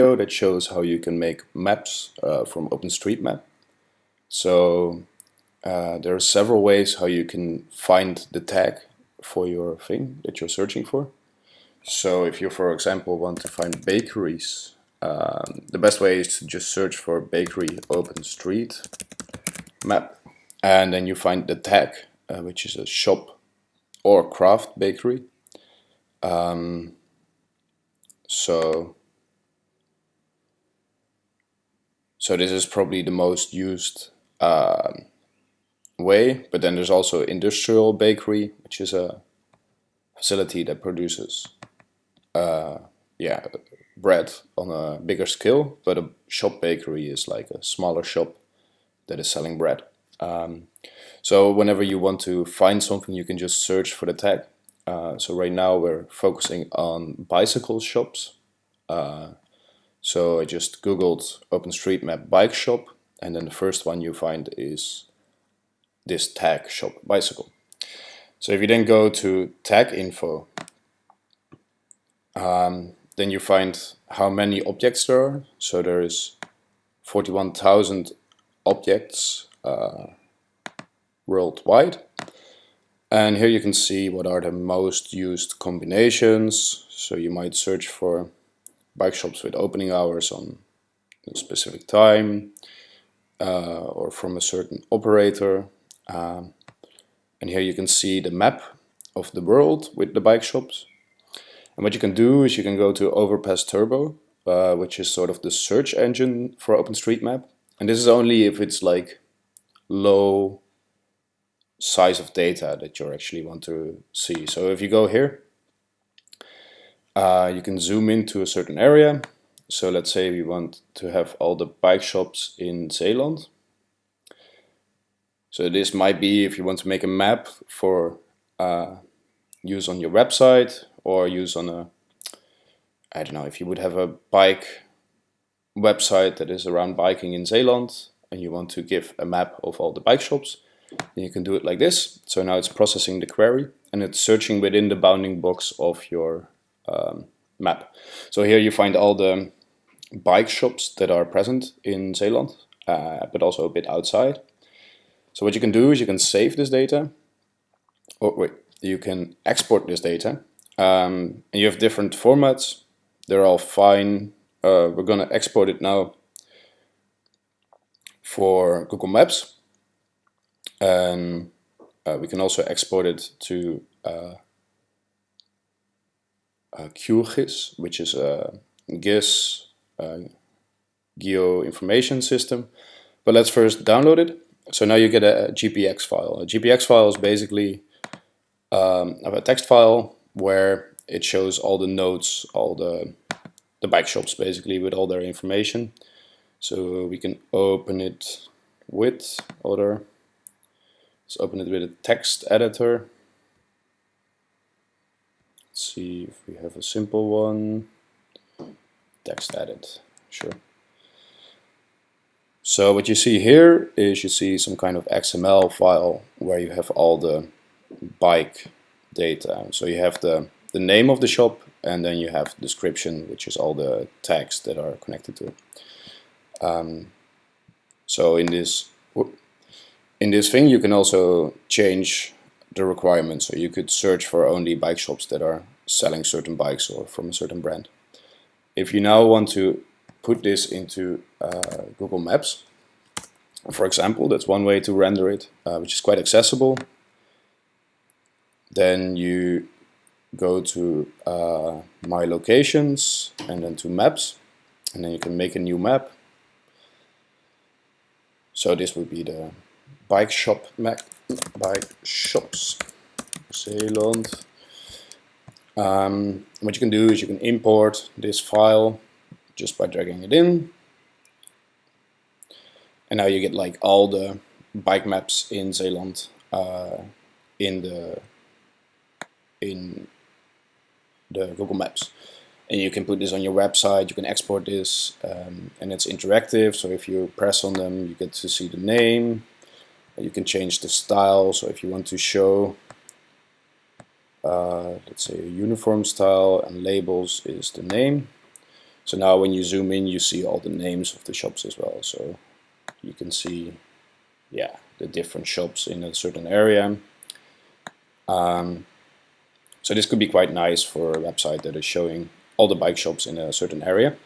that shows how you can make maps from OpenStreetMap. So there are several ways how you can find the tag for your thing that you're searching for. So if you, for example, want to find bakeries, the best way is to just search for bakery OpenStreetMap, and then you find the tag, which is a shop or craft bakery. So this is probably the most used way, but then there's also industrial bakery, which is a facility that produces bread on a bigger scale, but a shop bakery is like a smaller shop that is selling bread. So whenever you want to find something, you can just search for the tag. So right now we're focusing on bicycle shops. So I just googled OpenStreetMap bike shop, and then the first one you find is this tag shop bicycle. So if you then go to tag info, then you find how many objects there are. So there is 41,000 objects worldwide. And here you can see what are the most used combinations. So you might search for bike shops with opening hours on a specific time or from a certain operator. And here you can see the map of the world with the bike shops. And what you can do is you can go to Overpass Turbo, which is sort of the search engine for OpenStreetMap. And this is only if it's like low size of data that you actually want to see. So if you go here, you can zoom into a certain area. So let's say we want to have all the bike shops in Zeeland. So this might be if you want to make a map for use on your website or use on a, I don't know, if you would have a bike website that is around biking in Zeeland and you want to give a map of all the bike shops, then you can do it like this. So now it's processing the query and it's searching within the bounding box of your map. So here you find all the bike shops that are present in Zeeland, but also a bit outside. So what you can do is you can save this data. Oh wait, you can export this data. And you have different formats. They're all fine. We're gonna export it now for Google Maps. And we can also export it to QGIS, which is a GIS geo information system. But let's first download it. So now you get a GPX file. A GPX file is basically a text file where it shows all the nodes, all the bike shops basically with all their information. So we can open it with other. Let's open it with a text editor. Let's see if we have a simple one. Text edit, sure. So what you see here is you see some kind of XML file where you have all the bike data. So you have the name of the shop and then you have description, which is all the tags that are connected to it. So in this thing you can also change the requirements. So you could search for only bike shops that are selling certain bikes or from a certain brand. If you now want to put this into Google Maps, for example, that's one way to render it, which is quite accessible. Then you go to My Locations and then to Maps, and then you can make a new map. So this would be the bike shop map, bike shops, Zeeland. What you can do is you can import this file just by dragging it in. And now you get like all the bike maps in Zeeland in the Google Maps. And you can put this on your website, you can export this, and it's interactive. So if you press on them, you get to see the name. You can change the style. So if you want to show, let's say a uniform style and labels is the name. So now when you zoom in, you see all the names of the shops as well. So you can see, yeah, the different shops in a certain area. So this could be quite nice for a website that is showing all the bike shops in a certain area.